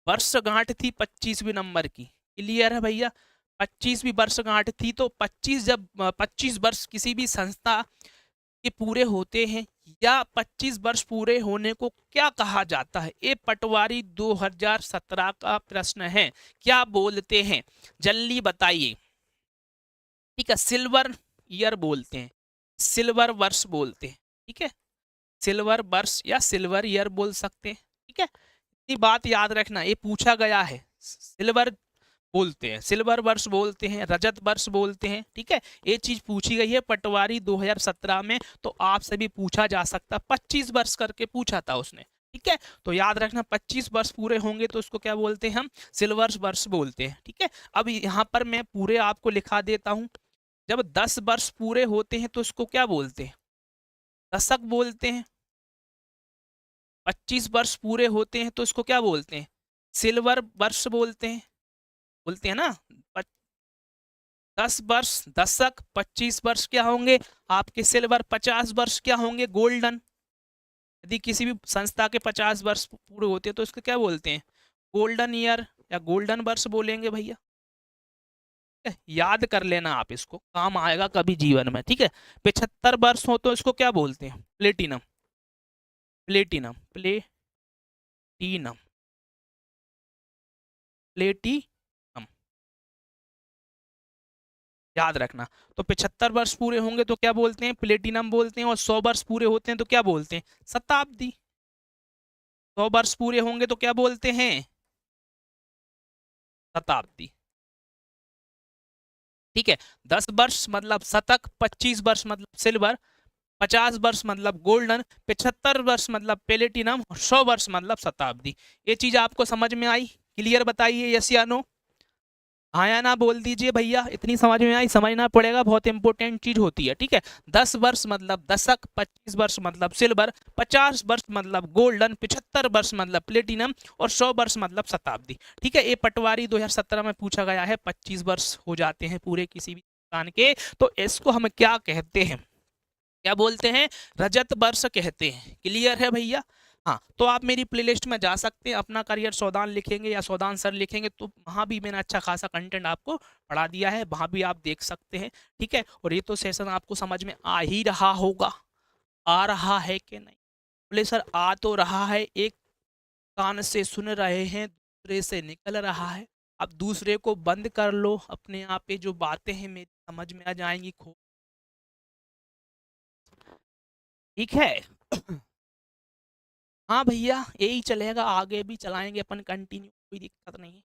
वर्षगांठ थी 25वीं नंबर की, क्लियर है भैया। 25वीं वर्षगांठ थी तो 25 जब 25 वर्ष किसी भी संस्था के पूरे होते हैं या 25 वर्ष पूरे होने को क्या कहा जाता है, ये पटवारी 2017 का प्रश्न है, क्या बोलते हैं जल्दी बताइए, ठीक है। सिल्वर ईयर बोलते हैं, सिल्वर वर्ष बोलते हैं, ठीक है, सिल्वर वर्ष या सिल्वर ईयर बोल सकते हैं, ठीक है। इतनी बात याद रखना, ये पूछा गया है, सिल्वर बोलते हैं, सिल्वर वर्ष बोलते हैं, रजत वर्ष बोलते हैं, ठीक है। ये चीज पूछी गई है पटवारी 2017 में, तो आपसे भी पूछा जा सकता, 25 वर्ष करके पूछा था उसने, ठीक है। तो याद रखना 25 वर्ष पूरे होंगे तो उसको क्या बोलते हैं हम, सिल्वर वर्ष बोलते हैं, ठीक है। अब यहाँ पर मैं पूरे आपको लिखा देता हूँ, जब 10 वर्ष पूरे होते हैं तो उसको क्या बोलते हैं, दशक बोलते हैं। 25 वर्ष पूरे होते हैं तो इसको क्या बोलते हैं, सिल्वर वर्ष बोलते हैं, बोलते हैं ना। 10 वर्ष दशक, 25 वर्ष क्या होंगे आपके सिल्वर, 50 वर्ष क्या होंगे गोल्डन। यदि किसी भी संस्था के 50 वर्ष पूरे होते हैं तो इसको क्या बोलते हैं, गोल्डन ईयर या गोल्डन वर्ष बोलेंगे भैया, याद कर लेना आप, इसको काम आएगा कभी जीवन में, ठीक है। 75 वर्ष हो तो इसको क्या बोलते हैं, प्लेटिनम, प्लेटिनम, प्लेटिनम, प्लेटिनम, याद रखना। तो 75 वर्ष पूरे होंगे तो क्या बोलते हैं, प्लेटिनम बोलते हैं, और 100 वर्ष पूरे होते हैं तो क्या बोलते हैं, शताब्दी। 100 वर्ष पूरे होंगे तो क्या बोलते हैं, शताब्दी, ठीक है। 10 वर्ष मतलब शतक, 25 वर्ष मतलब सिल्वर, 50 वर्ष मतलब गोल्डन, 75 वर्ष मतलब प्लेटिनम, 100 वर्ष मतलब शताब्दी। ये चीज आपको समझ में आई, क्लियर बताइए, यस या नो, हाँ या ना बोल दीजिए भैया, इतनी समझ में आई, समझना पड़ेगा, बहुत इंपॉर्टेंट चीज होती है, ठीक है। 10 वर्ष मतलब दशक, 25 वर्ष मतलब सिल्वर, 50 वर्ष मतलब गोल्डन, 75 वर्ष मतलब प्लेटिनम और 100 वर्ष मतलब शताब्दी, ठीक है। ये पटवारी 2017 में पूछा गया है, 25 वर्ष हो जाते हैं पूरे किसी भी संस्थान के तो इसको हम क्या कहते हैं, क्या बोलते हैं, रजत वर्ष कहते हैं, क्लियर है भैया। हाँ, तो आप मेरी प्लेलिस्ट में जा सकते हैं, अपना करियर सौदान लिखेंगे या सौदान सर लिखेंगे तो वहाँ भी मैंने अच्छा खासा कंटेंट आपको पढ़ा दिया है, वहाँ भी आप देख सकते हैं, ठीक है। और ये तो सेशन आपको समझ में आ ही रहा होगा, आ रहा है कि नहीं, बोले सर आ तो रहा है, एक कान से सुन रहे हैं दूसरे से निकल रहा है, अब दूसरे को बंद कर लो, अपने आप पे जो बातें हैं मेरी समझ में आ जाएंगी, ठीक है। हाँ भैया यही चलेगा, आगे भी चलाएंगे अपन कंटिन्यू, कोई दिक्कत नहीं है,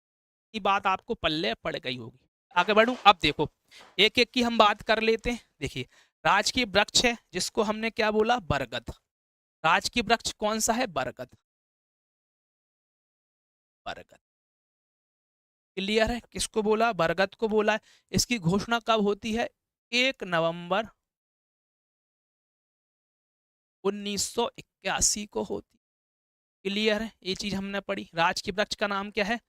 ये बात आपको पल्ले पड़ गई होगी। आगे बढ़ूं। अब देखो एक एक की हम बात कर लेते हैं। देखिए राजकीय वृक्ष है जिसको हमने क्या बोला, बरगद। राजकीय वृक्ष कौन सा है, बरगद। बरगद क्लियर है, किसको बोला, बरगद को बोला है। इसकी घोषणा कब होती है, 1 नवंबर 1981 को होती। क्लियर है, ये चीज हमने पढ़ी। राजकीय वृक्ष का नाम क्या है,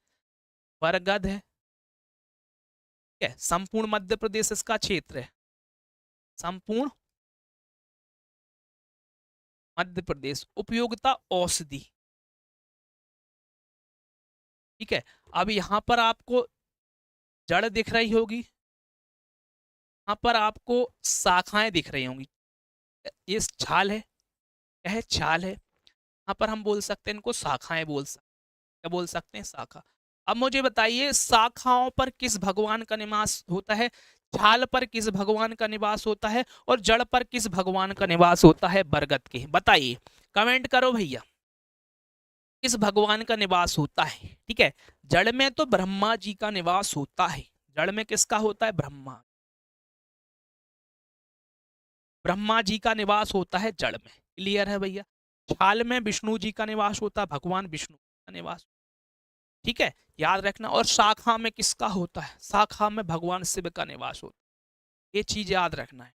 बरगद है। ठीक है, संपूर्ण मध्य प्रदेश इसका क्षेत्र है, संपूर्ण मध्य प्रदेश। उपयोगिता औषधि। ठीक है, अब यहां पर आपको जड़ दिख रही होगी, यहाँ पर आपको शाखाएं दिख रही होंगी। ये छाल है, क्या है, छाल है। यहाँ पर हम बोल सकते हैं इनको शाखाएं, बोल सकते, क्या बोल सकते हैं, शाखा। अब मुझे बताइए शाखाओं पर किस भगवान का निवास होता है, छाल पर किस भगवान का निवास होता है, और जड़ पर किस भगवान का निवास होता है, बरगद के। बताइए, कमेंट करो भैया, किस भगवान का निवास होता है। ठीक है, जड़ में तो ब्रह्मा जी का निवास होता है। जड़ में किसका होता है, ब्रह्मा, ब्रह्मा जी का निवास होता है जड़ में। क्लियर है भैया। छाल में विष्णु जी का निवास होता है, भगवान विष्णु का निवास। ठीक है, याद रखना। और शाखा में किसका होता है, शाखा में भगवान शिव का निवास होता है, ये चीज याद रखना है।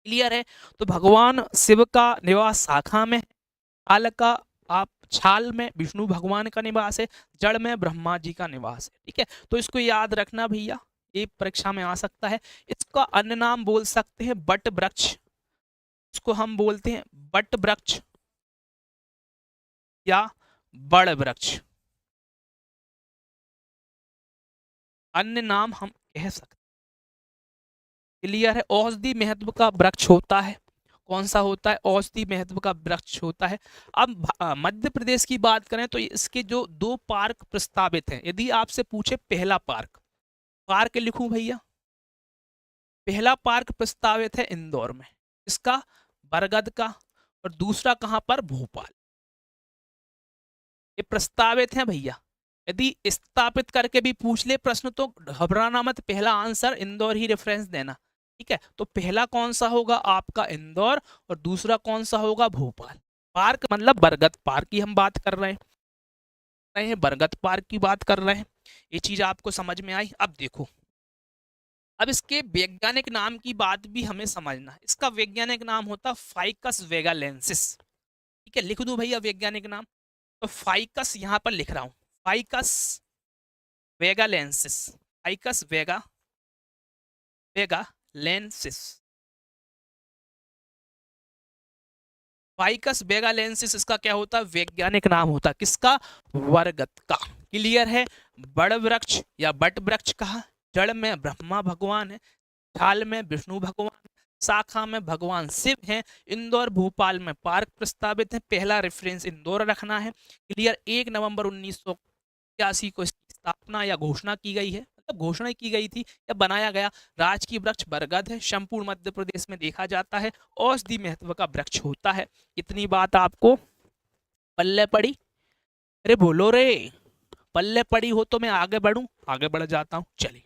क्लियर है, तो भगवान शिव का निवास शाखा में, छाल का, आप छाल में विष्णु भगवान का निवास है, जड़ में ब्रह्मा जी का निवास है। ठीक है, तो इसको याद रखना भैया, ये परीक्षा में आ सकता है। इसका अन्य नाम बोल सकते हैं बट वृक्ष, इसको हम बोलते हैं बट वृक्ष या बड़ वृक्ष, अन्य नाम हम कह सकते। क्लियर है, औषधि महत्व का वृक्ष होता है। कौन सा होता है, औषधि महत्व का वृक्ष होता है। अब मध्य प्रदेश की बात करें तो इसके जो 2 पार्क प्रस्तावित हैं, यदि आपसे पूछे पहला पार्क, पार्क लिखूं भैया, पहला पार्क प्रस्तावित है इंदौर में, इसका, बरगद का। और दूसरा कहां पर, भोपाल। ये प्रस्तावित है भैया। यदि स्थापित करके भी पूछ ले प्रश्न तो घबराना मत, पहला आंसर इंदौर ही रेफरेंस देना। ठीक है, तो पहला कौन सा होगा आपका, इंदौर, और दूसरा कौन सा होगा, भोपाल। पार्क मतलब बरगद पार्क की हम बात कर रहे हैं, बरगद पार्क की बात कर रहे हैं। ये चीज आपको समझ में आई। अब देखो, अब इसके वैज्ञानिक नाम की बात भी हमें समझना है। इसका वैज्ञानिक नाम होता फाइकस वेगालेंसिस। ठीक है, लिख दूं भैया वैज्ञानिक नाम, तो फाइकस यहां पर लिख रहा हूं, फाइकस वेगालेंसिस, फाइकस वेगालेंसिस, फाइकस वेगालेंसिस इसका क्या होता है, वैज्ञानिक नाम होता है, किसका, बरगद का। क्लियर है, बड़ वृक्ष या बट वृक्ष कहा, जड़ में ब्रह्मा भगवान है, छाल में विष्णु भगवान, शाखा में भगवान शिव हैं। इंदौर भोपाल में पार्क प्रस्तावित है, पहला रेफरेंस इंदौर रखना है। क्लियर, 1 नवंबर 1981 को इसकी स्थापना या घोषणा की गई है, मतलब घोषणा की गई थी या बनाया गया। राजकीय वृक्ष बरगद है, संपूर्ण मध्य प्रदेश में देखा जाता है, औषधि महत्व का वृक्ष होता है। इतनी बात आपको पल्ले पड़ी, अरे बोलो रे, पल्ले पड़ी हो तो मैं आगे बढ़ूं, आगे बढ़ जाता हूं, चलिए।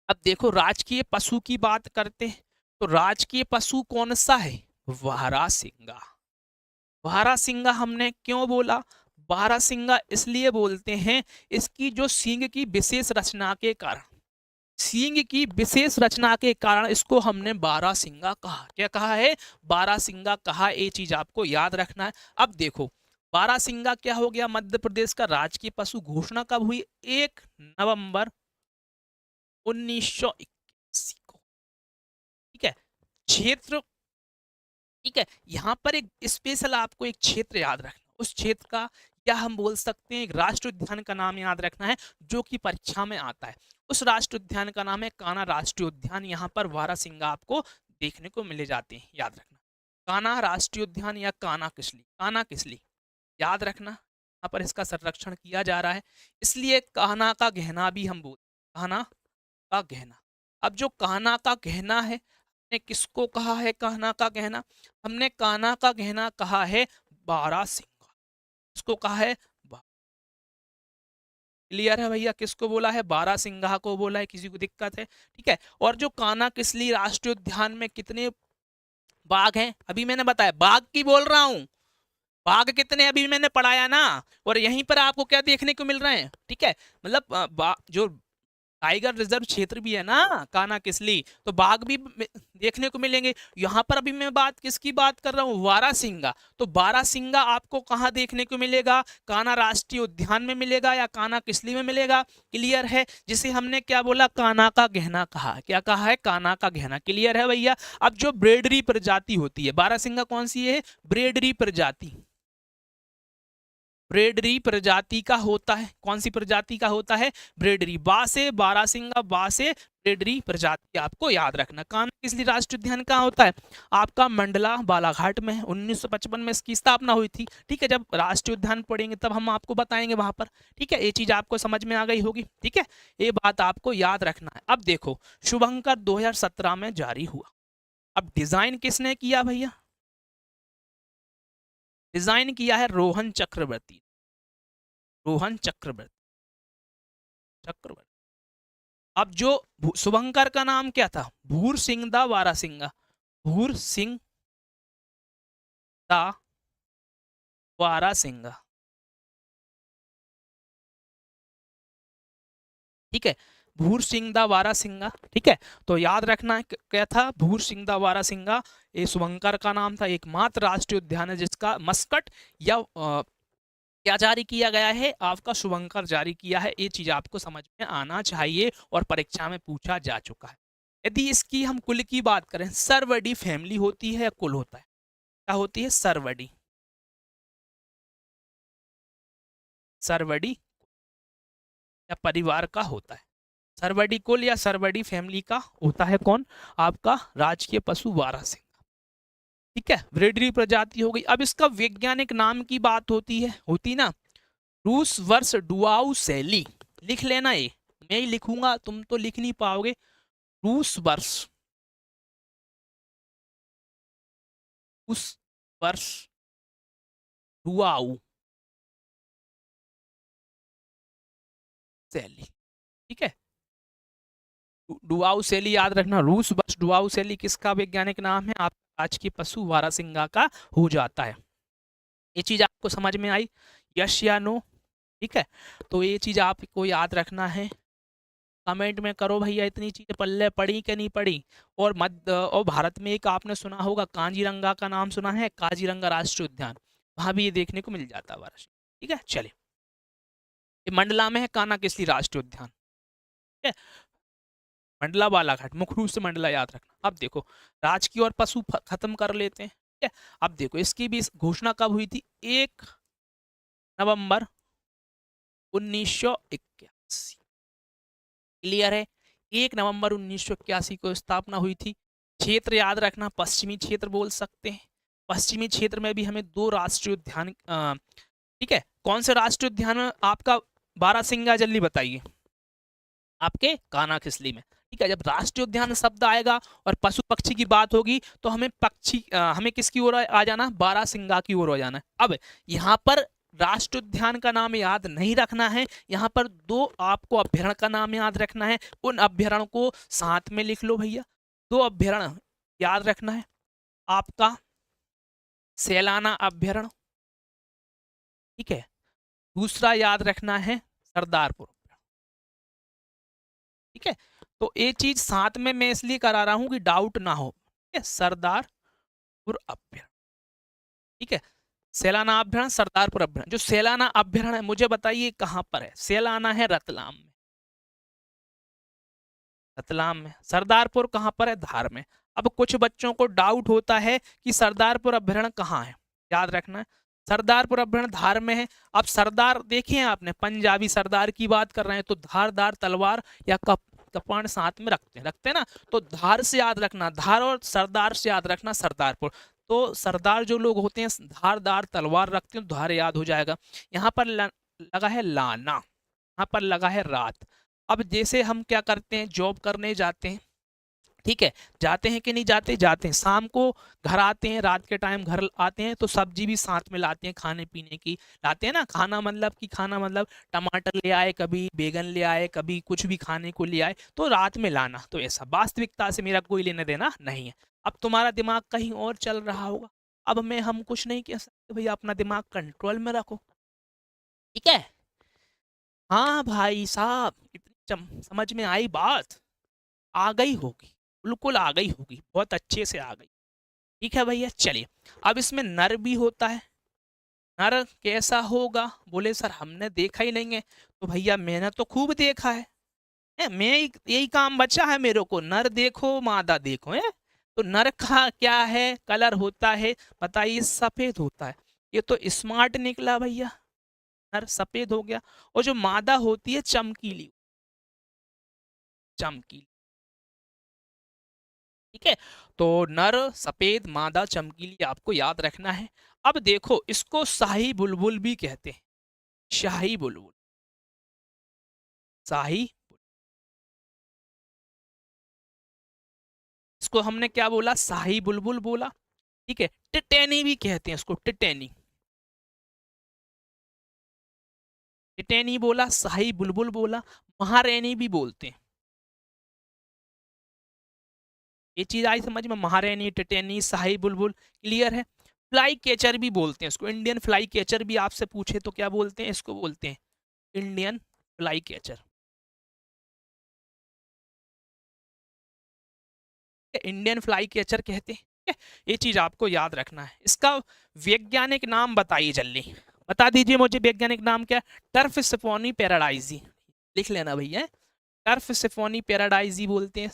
अब देखो राजकीय पशु की बात करते हैं, तो राजकीय पशु कौन सा है, बारहसिंगा। बारहसिंगा हमने क्यों बोला, बारहसिंगा इसलिए बोलते हैं, इसकी जो सींग की विशेष रचना के कारण, सींग की विशेष रचना के कारण इसको हमने बारहसिंगा कहा। क्या कहा है, बारहसिंगा कहा, ये चीज आपको याद रखना है। अब देखो बारहसिंगा क्या हो गया, मध्य प्रदेश का राजकीय पशु। घोषणा कब हुई, 1 नवंबर 1981 को। ठीक है, क्षेत्र, ठीक है, यहाँ पर एक स्पेशल आपको एक क्षेत्र याद रखना, उस क्षेत्र का, या हम बोल सकते हैं एक राष्ट्रीय उद्यान का नाम याद रखना है जो कि परीक्षा में आता है। उस राष्ट्रीय उद्यान का नाम है कान्हा राष्ट्रीय उद्यान। यहाँ पर बारहसिंगा आपको देखने को मिले जाते हैं, याद रखना। कान्हा राष्ट्रीय उद्यान या कान्हा किसली, कान्हा किसली, याद रखना। यहाँ पर इसका संरक्षण किया जा रहा है, इसलिए कान्हा का गहना भी हम बोलते हैं, कान्हा का गहना। अब जो कान्हा का गहना है, हमने किसको कहा है कान्हा का गहना, हमने कान्हा का गहना कहा है बारहसिंगा। इसको कहा है क्लियर है भैया? किसको बोला है? बारहसिंगा को बोला है। किसी को दिक्कत है? ठीक है। और जो कान्हा किसली राष्ट्रीय उद्यान में कितने बाघ हैं? अभी मैंने बताया, बाघ की बोल रहा हूँ। बाघ कितने अभी मैंने पढ़ाया ना। और यहीं पर आपको क्या देखने को मिल रहे हैं? ठीक है, मतलब जो टाइगर रिजर्व क्षेत्र भी है ना कान्हा किसली, तो बाघ भी देखने को मिलेंगे। यहाँ पर अभी मैं बात किसकी बात कर रहा हूँ? बारहसिंगा। तो बारहसिंगा आपको कहाँ देखने को मिलेगा? कान्हा राष्ट्रीय उद्यान में मिलेगा या कान्हा किसली में मिलेगा? क्लियर है? जिसे हमने क्या बोला? कान्हा का गहना कहा। क्या कहा है? कान्हा का गहना। क्लियर है भैया? अब जो ब्रेडरी प्रजाति होती है, बारहसिंगा कौन सी है? ब्रेडरी प्रजाति। ब्रेडरी प्रजाति का होता है। कौन सी प्रजाति का होता है? ब्रेडरी। बा से बारहसिंगा, बा से ब्रेडरी प्रजाति, आपको याद रखना। कान्हा किसली राष्ट्रीय उद्यान कहाँ होता है? आपका मंडला बालाघाट में। 1955 में इसकी स्थापना हुई थी। ठीक है, जब राष्ट्रीय उद्यान पढ़ेंगे तब हम आपको बताएंगे वहां पर। ठीक है, ये चीज आपको समझ में आ गई होगी। ठीक है, ये बात आपको याद रखना है। अब देखो, शुभंकर 2017 में जारी हुआ। अब डिजाइन किसने किया भैया? डिजाइन किया है रोहन चक्रवर्ती। रोहन चक्रवर्ती। अब जो शुभंकर का नाम क्या था? भूर सिंह दा वारासिंगा। भूर सिंह दा वारासिंगा। ठीक है, भूर सिंह दा वारासिंगा। ठीक है, तो याद रखना है क्या था? भूर सिंह दा वारासिंगा, ये शुभंकर का नाम था। एकमात्र राष्ट्रीय उद्यान है जिसका मस्कट या क्या जारी किया गया है? आपका शुभंकर जारी किया है। ये चीज आपको समझ में आना चाहिए और परीक्षा में पूछा जा चुका है। यदि इसकी हम कुल की बात करें, सर्वडी फैमिली होती है या कुल होता है? क्या होती है? सर्वडी। सर्वडी या परिवार का होता है। सर्वडी कुल या सर्वडी फैमिली का होता है कौन? आपका राजकीय पशु बारहसिंगा। ठीक है, ब्रेडरी प्रजाति हो गई। अब इसका वैज्ञानिक नाम की बात होती ना, रूस वर्ष डुआउ शैली। लिख लेना, ये मैं ही लिखूंगा, तुम तो लिख नहीं पाओगे। रूस वर्ष, उस वर्ष डुआउ शैली। ठीक है, डुआउ शैली याद रखना। रूस वर्ष डुआउ शैली किसका वैज्ञानिक नाम है? आप आज की पशु वारासिंगा का हो जाता है। ये चीज आपको समझ में आई? यस या नो? ठीक है, तो ये चीज आपको याद रखना है। कमेंट में करो भैया, इतनी चीजें पल्ले पड़ी कि नहीं पड़ी। और मध्य और भारत में एक आपने सुना होगा, काजीरंगा का नाम सुना है? काजीरंगा राष्ट्रीय उद्यान, वहां भी ये देखने को मिल जाता है वाराणसी। ठीक है, चलिए, ये मंडला में है कान्हा किसली राष्ट्रीय उद्यान। ठीक है, मंडला बालाघाट, मुख्य रूप से मंडला याद रखना। अब देखो, राजकीय और पशु खत्म कर लेते हैं। ठीक है, अब देखो इसकी भी घोषणा कब हुई थी? 1 नवंबर 1981। क्लियर है? 1 नवंबर 1981 को स्थापना हुई थी। क्षेत्र याद रखना, पश्चिमी क्षेत्र बोल सकते हैं। पश्चिमी क्षेत्र में भी हमें 2 राष्ट्रीय उद्यान, ठीक है, कौन से राष्ट्रीय उद्यान में? आपका बारहसिंगा, जल्दी बताइए। आपके कान्हा किसली में। ठीक है, जब राष्ट्रीय उद्यान शब्द आएगा और पशु पक्षी की बात होगी तो हमें हमें किसकी ओर आ जाना? बारहसिंगा की ओर हो जाना है। अब यहाँ पर राष्ट्रीय उद्यान का नाम याद नहीं रखना है, यहाँ पर 2 आपको अभ्यारण्य का नाम याद रखना है। उन अभ्यारण्य को साथ में लिख लो भैया। 2 अभ्यारण्य याद रखना है। आपका सैलाना अभ्यारण्य, ठीक है, दूसरा याद रखना है सरदारपुर। ठीक है, तो ये चीज साथ में मैं इसलिए करा रहा हूं कि डाउट ना हो। ठीक है, सरदारपुर अभ्यारण्य। ठीक है, सैलाना अभ्यारण्य, सरदारपुर अभ्यारण्य। जो सैलाना अभ्यारण्य है, मुझे बताइए कहां पर है? सैलाना है रतलाम में, रतलाम में। सरदारपुर कहां पर है? धार में। अब कुछ बच्चों को डाउट होता है कि सरदारपुर अभ्यारण्य कहाँ है। याद रखना है, सरदारपुर अभ्यारण्य धार में है। अब सरदार देखे हैं आपने, पंजाबी सरदार की बात कर रहे हैं तो धारदार तलवार या कपान साथ में रखते हैं ना, तो धार से याद रखना, धार, और सरदार से याद रखना सरदारपुर। तो सरदार जो लोग होते हैं धारदार तलवार रखते हैं, तो धार याद हो जाएगा। यहाँ पर लगा है लाना, यहाँ पर लगा है रात। अब जैसे हम क्या करते हैं, जॉब करने जाते हैं, ठीक है, जाते हैं कि नहीं जाते, जाते हैं। शाम को घर आते हैं, रात के टाइम घर आते हैं तो सब्जी भी साथ में लाते हैं, खाने पीने की लाते हैं ना। खाना मतलब कि खाना मतलब टमाटर ले आए, कभी बैगन ले आए, कभी कुछ भी खाने को ले आए तो रात में लाना। तो ऐसा वास्तविकता से मेरा कोई लेना देना नहीं है। अब तुम्हारा दिमाग कहीं और चल रहा होगा, अब मैं हम कुछ नहीं कह सकते भैया, अपना दिमाग कंट्रोल में रखो, ठीक है। हाँ भाई साहब, इतनी समझ में आई बात, आ गई होगी, बिल्कुल आ गई होगी, बहुत अच्छे से आ गई। ठीक है भैया, चलिए। अब इसमें नर भी होता है, नर कैसा होगा? बोले सर हमने देखा ही नहीं है। तो भैया मैंने तो खूब देखा है, मैं यही काम बचा है मेरे को, नर देखो मादा देखो है। तो नर का क्या है कलर होता है बताइए? सफेद होता है। ये तो स्मार्ट निकला भैया, नर सफेद हो गया। और जो मादा होती है चमकीली, चमकीली, ठीक है। तो नर सफेद, मादा चमकीली, आपको याद रखना है। अब देखो इसको शाही बुलबुल भी कहते हैं, शाही बुलबुल, शाही, इसको हमने क्या बोला? शाही बुलबुल बोला, ठीक है। टिटैनी भी कहते हैं इसको, टिटैनी, टिटैनी बोला, शाही बुलबुल बोला, महारैनी भी बोलते हैं। ये चीज आई समझ में? महारैनी, टिटैनी, शाही बुलबुल, क्लियर है। फ्लाई कैचर भी बोलते हैं इसको, इंडियन फ्लाई कैचर भी आपसे पूछे तो क्या बोलते हैं? इसको बोलते हैं Indian fly catcher, Indian fly catcher कहते हैं, ठीक है? ये चीज आपको याद रखना है। इसका वैज्ञानिक नाम बताइए जल्दी, बता दीजिए मुझे वैज्ञानिक नाम क्या? टर्फ सिफोनी पैराडाइजी, लिख लेना भैया, टर्फ सिफोनी पैराडाइजी बोलते हैं,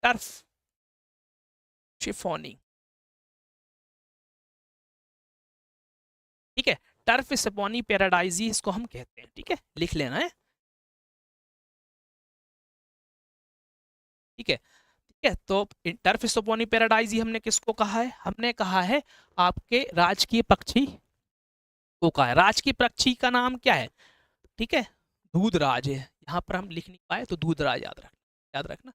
टर्फ शिफोनी, ठीक है। टर्फ सिफोनी पैराडाइजी इसको हम कहते हैं, ठीक है, लिख लेना है, ठीक है। ठीक है, तो टर्फ सिफोनी पैराडाइजी हमने किसको कहा है? हमने कहा है आपके राजकीय पक्षी को कहा है। राजकीय पक्षी का नाम क्या है? ठीक है, दूधराज है। यहाँ पर हम लिख नहीं पाए तो दूधराज याद रखना, याद रखना।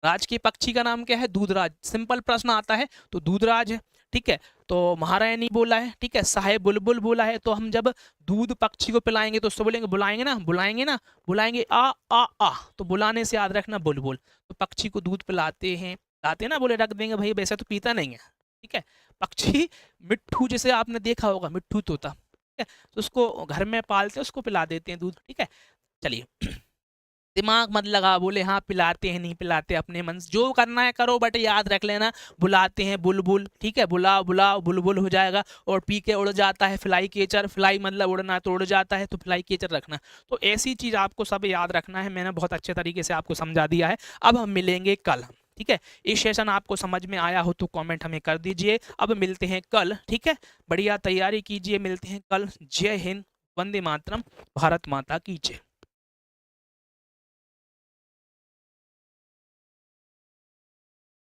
राजकीय पक्षी का नाम क्या है? दूधराज, सिंपल प्रश्न आता है तो दूधराज है, ठीक है। तो महारानी बोला है, ठीक है, साहेब बुलबुल बोला है। तो हम जब दूध पक्षी को पिलाएंगे तो उसको बोलेंगे, बुलाएंगे ना, बुलाएंगे ना, बुलाएंगे आ आ, तो बुलाने से याद रखना बुलबुल। तो पक्षी को दूध पिलाते हैं, लाते हैं ना, बोले रख देंगे भाई, वैसे तो पीता नहीं है, ठीक है। पक्षी मिट्ठू, जैसे आपने देखा होगा मिट्ठू तोता, ठीक है, तो उसको घर में पालते हैं, उसको पिला देते हैं दूध, ठीक है। चलिए, दिमाग मत लगा, बोले हाँ पिलाते हैं नहीं पिलाते, अपने मन से जो करना है करो, बट याद रख लेना बुलाते हैं बुलबुल, ठीक है, बुलाओ बुलाओ बुलबुल हो जाएगा। और पी के उड़ जाता है फ्लाई केचर, फ्लाई मतलब उड़ना, तो उड़ जाता है तो फ्लाई केचर रखना। तो ऐसी चीज आपको सब याद रखना है, मैंने बहुत अच्छे तरीके से आपको समझा दिया है। अब हम मिलेंगे कल, ठीक है। इस सेशन आपको समझ में आया हो तो कमेंट हमें कर दीजिए। अब मिलते हैं कल, ठीक है, बढ़िया तैयारी कीजिए, मिलते हैं कल। जय हिंद, वंदे मातरम, भारत माता की जय।